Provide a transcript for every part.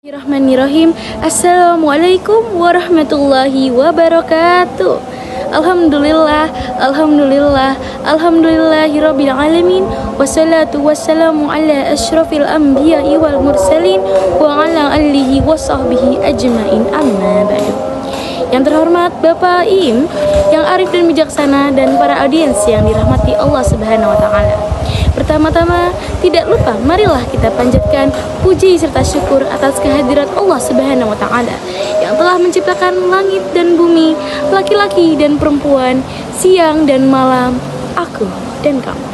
Bismillahirrahmanirrahim. Assalamualaikum warahmatullahi wabarakatuh. Alhamdulillah, alhamdulillah, alhamdulillahirabbil alamin. Wassalatu wassalamu ala asyrafil anbiya'i wal mursalin wa ala alihi washabbihi ajmain. Amma ba'du. Yang terhormat Bapak Im, yang arif dan bijaksana, dan para audiens yang dirahmati Allah Subhanahu wa taala. Pertama-tama, tidak lupa marilah kita panjatkan puji serta syukur atas kehadirat Allah Subhanahu wa taala yang telah menciptakan langit dan bumi, laki-laki dan perempuan, siang dan malam, aku dan kamu.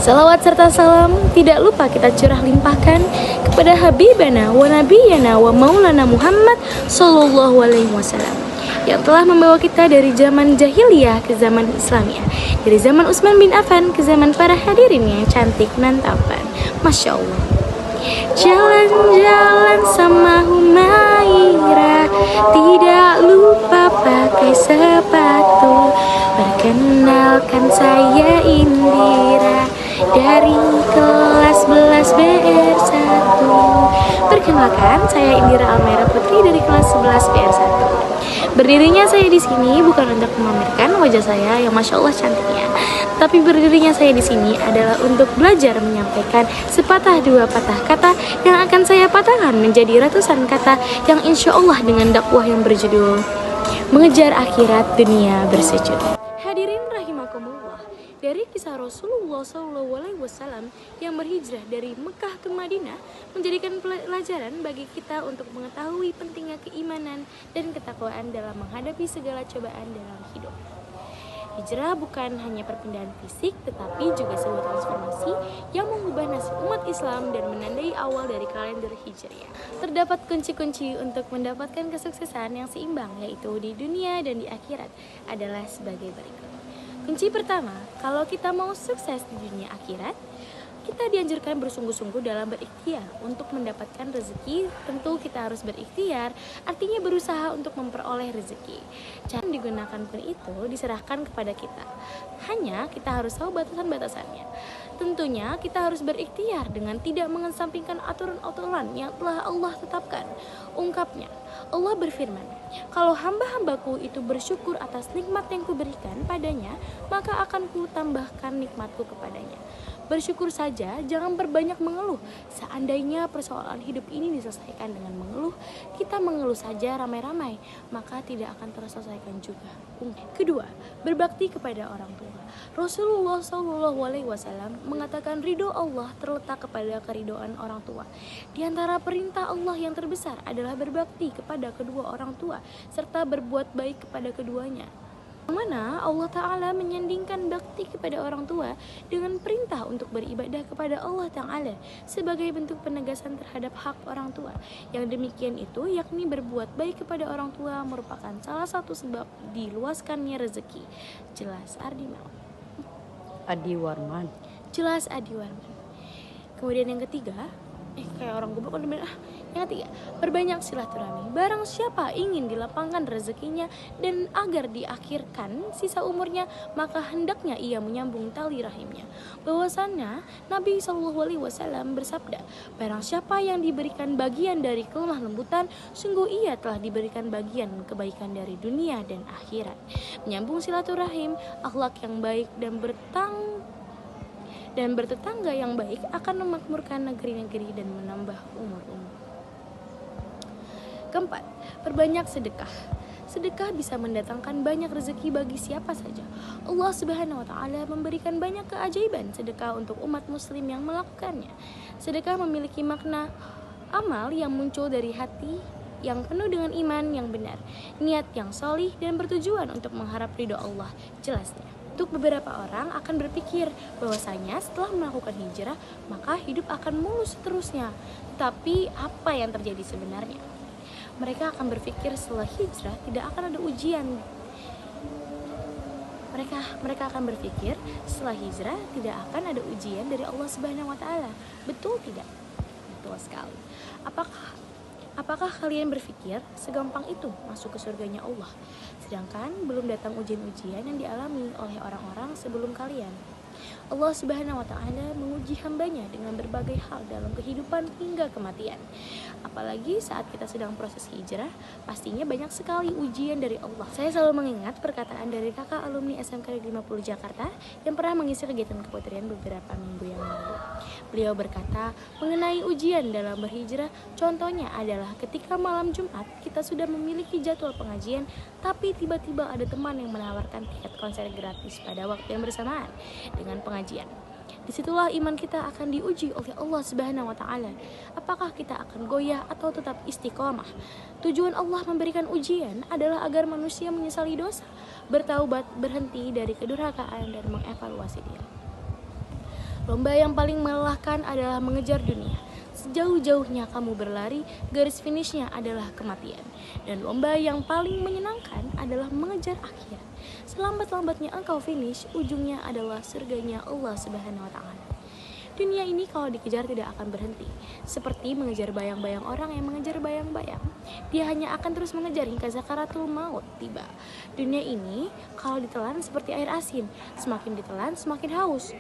Salawat serta salam tidak lupa kita curah limpahkan kepada Habibana wa Nabiyana wa Maulana Muhammad sallallahu alaihi wasallam yang telah membawa kita dari zaman jahiliyah ke zaman Islamiyah, dari zaman Utsman bin Affan ke zaman para hadirin yang cantik dan tampan. Masya Allah. Jalan-jalan sama Humaira, tidak lupa pakai sepatu. Perkenalkan saya Indira dari kelas 11 BR1. Perkenalkan saya Indira Almera Putri dari kelas 11 BR1. Berdirinya saya di sini bukan untuk memamerkan wajah saya yang masya Allah cantiknya, tapi berdirinya saya di sini adalah untuk belajar menyampaikan sepatah dua patah kata yang akan saya patahkan menjadi ratusan kata yang insya Allah dengan dakwah yang berjudul Mengejar Akhirat Dunia Bersujud. Hadirin rahimakumullah, dari kisah Rasulullah SAW yang berhijrah dari Mekah ke Madinah menjadikan pelajaran bagi kita untuk mengetahui pentingnya keimanan dan ketakwaan dalam menghadapi segala cobaan dalam hidup. Hijrah bukan hanya perpindahan fisik, tetapi juga sebuah transformasi yang mengubah nasib umat Islam dan menandai awal dari kalender Hijriah. Terdapat kunci-kunci untuk mendapatkan kesuksesan yang seimbang, yaitu di dunia dan di akhirat, adalah sebagai berikut. Kunci pertama, kalau kita mau sukses di dunia akhirat, kita dianjurkan bersungguh-sungguh dalam berikhtiar untuk mendapatkan rezeki. Tentu kita harus berikhtiar, artinya berusaha untuk memperoleh rezeki. Cara yang digunakan pun itu diserahkan kepada kita. Hanya kita harus tahu batasan-batasannya. Tentunya kita harus berikhtiar dengan tidak mengesampingkan aturan-aturan yang telah Allah tetapkan. Ungkapnya, Allah berfirman, kalau hamba-hambaku itu bersyukur atas nikmat yang kuberikan padanya, maka akan kutambahkan nikmatku kepadanya. Bersyukur saja, jangan berbanyak mengeluh. Seandainya persoalan hidup ini diselesaikan dengan mengeluh, kita mengeluh saja ramai-ramai, maka tidak akan terselesaikan juga. Kedua, berbakti kepada orang tua. Rasulullah SAW mengatakan ridho Allah terletak kepada keridhoan orang tua. Di antara perintah Allah yang terbesar adalah berbakti kepada kedua orang tua serta berbuat baik kepada keduanya. Mana Allah Ta'ala menyandingkan bakti kepada orang tua dengan perintah untuk beribadah kepada Allah Ta'ala sebagai bentuk penegasan terhadap hak orang tua. Yang demikian itu yakni berbuat baik kepada orang tua merupakan salah satu sebab diluaskannya rezeki. Jelas Adi Warman. Kemudian yang ketiga, kayak orang goblok kan bener. Yang ketiga, berbanyak silaturahmi. Barang siapa ingin dilapangkan rezekinya dan agar diakhirkan sisa umurnya, maka hendaknya ia menyambung tali rahimnya. Bahwasannya Nabi SAW bersabda, barang siapa yang diberikan bagian dari kelemah lembutan, sungguh ia telah diberikan bagian kebaikan dari dunia dan akhirat. Menyambung silaturahim, akhlak yang baik dan bertetangga yang baik akan memakmurkan negeri-negeri dan menambah umur-umur. Keempat, perbanyak sedekah. Sedekah bisa mendatangkan banyak rezeki bagi siapa saja. Allah Subhanahu wa taala memberikan banyak keajaiban sedekah untuk umat muslim yang melakukannya. Sedekah memiliki makna amal yang muncul dari hati yang penuh dengan iman yang benar, niat yang solih dan bertujuan untuk mengharap ridho Allah. Jelasnya, untuk beberapa orang akan berpikir bahwasanya setelah melakukan hijrah maka hidup akan mulus seterusnya. Tapi apa yang terjadi sebenarnya? Mereka akan berpikir setelah hijrah tidak akan ada ujian. Mereka akan berpikir setelah hijrah tidak akan ada ujian dari Allah Subhanahu wa taala. Betul tidak? Betul sekali. Apakah kalian berpikir segampang itu masuk ke surganya Allah? Sedangkan belum datang ujian-ujian yang dialami oleh orang-orang sebelum kalian. Allah Subhanahu wa Ta'ala menguji hambanya dengan berbagai hal dalam kehidupan hingga kematian. Apalagi saat kita sedang proses hijrah, pastinya banyak sekali ujian dari Allah. Saya selalu mengingat perkataan dari kakak alumni SMK Negeri 50 Jakarta yang pernah mengisi kegiatan keputrian beberapa minggu yang lalu. Beliau berkata mengenai ujian dalam berhijrah, contohnya adalah ketika malam Jumat kita sudah memiliki jadwal pengajian, tapi tiba-tiba ada teman yang menawarkan tiket konser gratis pada waktu yang bersamaan dengan pengajian. Disitulah iman kita akan diuji oleh Allah Subhanahu wa Ta'ala. Apakah kita akan goyah atau tetap istiqomah? Tujuan Allah memberikan ujian adalah agar manusia menyesali dosa, bertaubat, berhenti dari kedurhakaan, dan mengevaluasi diri. Lomba yang paling melelahkan adalah mengejar dunia. Sejauh-jauhnya kamu berlari, garis finishnya adalah kematian. Dan lomba yang paling menyenangkan adalah mengejar akhirat. Selambat-lambatnya engkau finish, ujungnya adalah surganya Allah Subhanahu wa Ta'ala. Dunia ini kalau dikejar tidak akan berhenti, seperti mengejar bayang-bayang orang yang mengejar bayang-bayang. Dia hanya akan terus mengejar hingga zakaratul maut tiba. Dunia ini kalau ditelan seperti air asin, semakin ditelan semakin haus.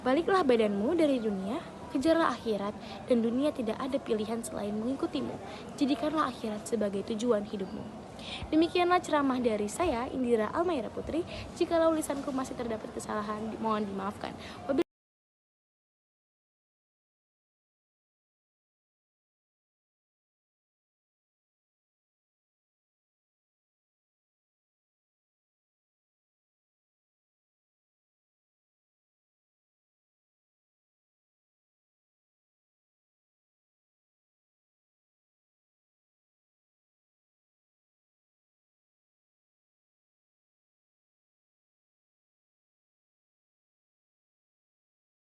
Baliklah badanmu dari dunia, kejarlah akhirat, dan dunia tidak ada pilihan selain mengikutimu. Jadikanlah akhirat sebagai tujuan hidupmu. Demikianlah ceramah dari saya, Indira Almaira Putri. Jikalau lisanku masih terdapat kesalahan, mohon dimaafkan.